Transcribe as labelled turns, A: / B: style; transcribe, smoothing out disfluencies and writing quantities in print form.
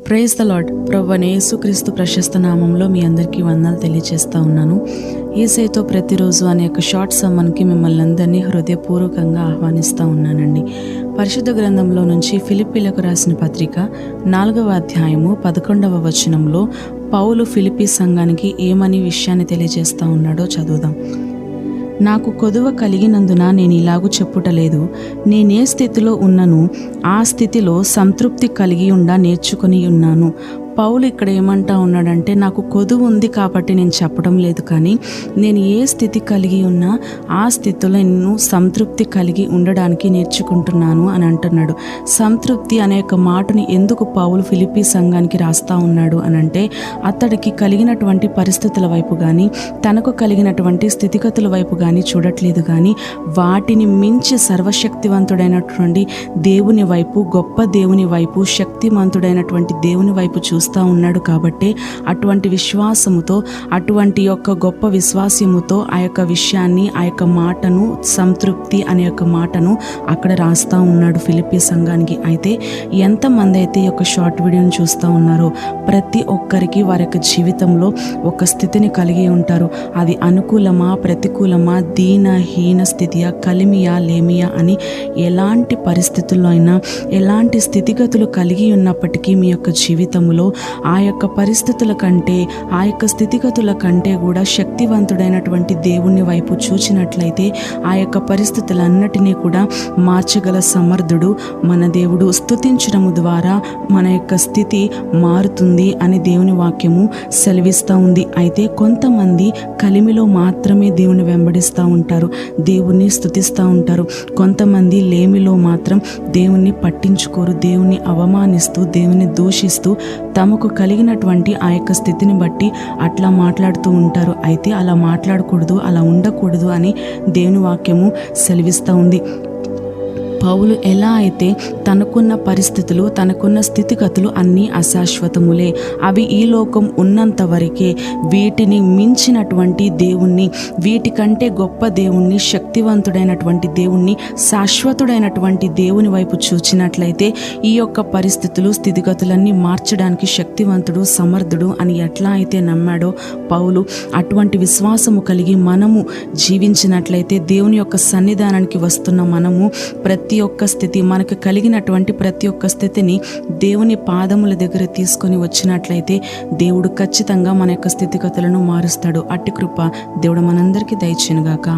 A: Praise the lord. ప్రభువైన యేసుక్రీస్తు ప్రశస్త నామంలో మీ అందరికీ వందనాలు తెలియజేస్తూ ఉన్నాను. యేసయ్యతో ప్రతిరోజు అనే ఒక షార్ట్ సమ్మన్కి మిమ్మల్ని అందరినీ హృదయపూర్వకంగా ఆహ్వానిస్తూ ఉన్నానండి. పరిశుద్ధ గ్రంథంలో నుంచి ఫిలిప్పీలకు రాసిన పత్రిక 4వ అధ్యాయము 11వ వచనంలో పౌలు ఫిలిప్పీ సంఘానికి ఏమని విషయాన్ని తెలియజేస్తూ ఉన్నాడో చదువుదాం. నాకు కొదువ కలిగినందున నేను ఇలాగూ చెప్పుటలేదు, నేనే స్థితిలో ఉన్నను ఆ స్థితిలో సంతృప్తి కలిగి నేర్చుకొని ఉన్నాను. పౌలు ఇక్కడ ఏమంటా ఉన్నాడంటే, నాకు కొదువు ఉంది కాబట్టి నేను చెప్పడం లేదు, కానీ నేను ఏ స్థితి కలిగి ఉన్నా ఆ స్థితిలో నేను సంతృప్తి కలిగి ఉండడానికి నేర్చుకుంటున్నాను అని అంటున్నాడు. సంతృప్తి అనే ఒక మాటని ఎందుకు పౌలు ఫిలిప్పీ సంఘానికి రాస్తా ఉన్నాడు అని అంటే, అతడికి కలిగినటువంటి పరిస్థితుల వైపు కానీ తనకు కలిగినటువంటి స్థితిగతుల వైపు కానీ చూడట్లేదు, కానీ వాటిని మించి సర్వశక్తివంతుడైనటువంటి దేవుని వైపు, గొప్ప దేవుని వైపు, శక్తిమంతుడైనటువంటి దేవుని వైపు చూస్తూ ఉన్నాడు. కాబట్టి అటువంటి విశ్వాసముతో, అటువంటి యొక్క గొప్ప విశ్వాసముతో ఆ యొక్క విషయాన్ని, ఆ యొక్క మాటను, సంతృప్తి అనే యొక్క మాటను అక్కడ రాస్తూ ఉన్నాడు ఫిలిప్పీ సంఘానికి. అయితే ఎంతమంది అయితే ఈ యొక్క షార్ట్ వీడియోని చూస్తూ ఉన్నారో ప్రతి ఒక్కరికి వారి యొక్క జీవితంలో ఒక స్థితిని కలిగి ఉంటారు. అది అనుకూలమా, ప్రతికూలమా, దీనహీన స్థితియా, కలిమియా, లేమియా అని ఎలాంటి పరిస్థితుల్లో అయినా, ఎలాంటి స్థితిగతులు కలిగి ఉన్నప్పటికీ మీ యొక్క జీవితంలో ఆ యొక్క పరిస్థితుల కంటే, ఆ యొక్క స్థితిగతుల కంటే కూడా శక్తివంతుడైనటువంటి దేవుని వైపు చూచినట్లయితే ఆ యొక్క పరిస్థితులన్నిటినీ కూడా మార్చగల సమర్థుడు మన దేవుడు. స్తుతించడము ద్వారా మన యొక్క స్థితి మారుతుంది అని దేవుని వాక్యము సెలవిస్తూ ఉంది. అయితే కొంతమంది కలిమిలో మాత్రమే దేవుని వెంబడిస్తూ ఉంటారు, దేవుణ్ణి స్తుతిస్తూ ఉంటారు. కొంతమంది లేమిలో మాత్రం దేవుణ్ణి పట్టించుకోరు, దేవుణ్ణి అవమానిస్తూ, దేవుని దూషిస్తూ తమకు కలిగినటువంటి ఆ యొక్క స్థితిని బట్టి అట్లా మాట్లాడుతూ ఉంటారు. అయితే అలా మాట్లాడకూడదు, అలా ఉండకూడదు అని దేవుని వాక్యము సెలవిస్తూ ఉంది. పౌలు ఎలా అయితే తనకున్న పరిస్థితులు, తనకున్న స్థితిగతులు అన్నీ అశాశ్వతములే, అవి ఈ లోకం ఉన్నంత వరకే, వీటిని మించినటువంటి దేవుణ్ణి, వీటికంటే గొప్ప దేవుణ్ణి, శక్తివంతుడైనటువంటి దేవుణ్ణి, శాశ్వతుడైనటువంటి దేవుని వైపు చూచినట్లయితే ఈ యొక్క పరిస్థితులు, స్థితిగతులన్నీ మార్చడానికి శక్తివంతుడు, సమర్థుడు అని ఎట్లా అయితే నమ్మాడో పౌలు, అటువంటి విశ్వాసము కలిగి మనము జీవించినట్లయితే, దేవుని యొక్క సన్నిధానానికి వస్తున్న మనము ప్రతి ఒక్క స్థితి, మనకు కలిగినటువంటి ప్రతి ఒక్క స్థితిని దేవుని పాదముల దగ్గర తీసుకొని వచ్చినట్లయితే దేవుడు ఖచ్చితంగా మన యొక్క స్థితిగతులను మారుస్తాడు. అట్టి కృప దేవుడు మనందరికీ దయచేయునుగాక.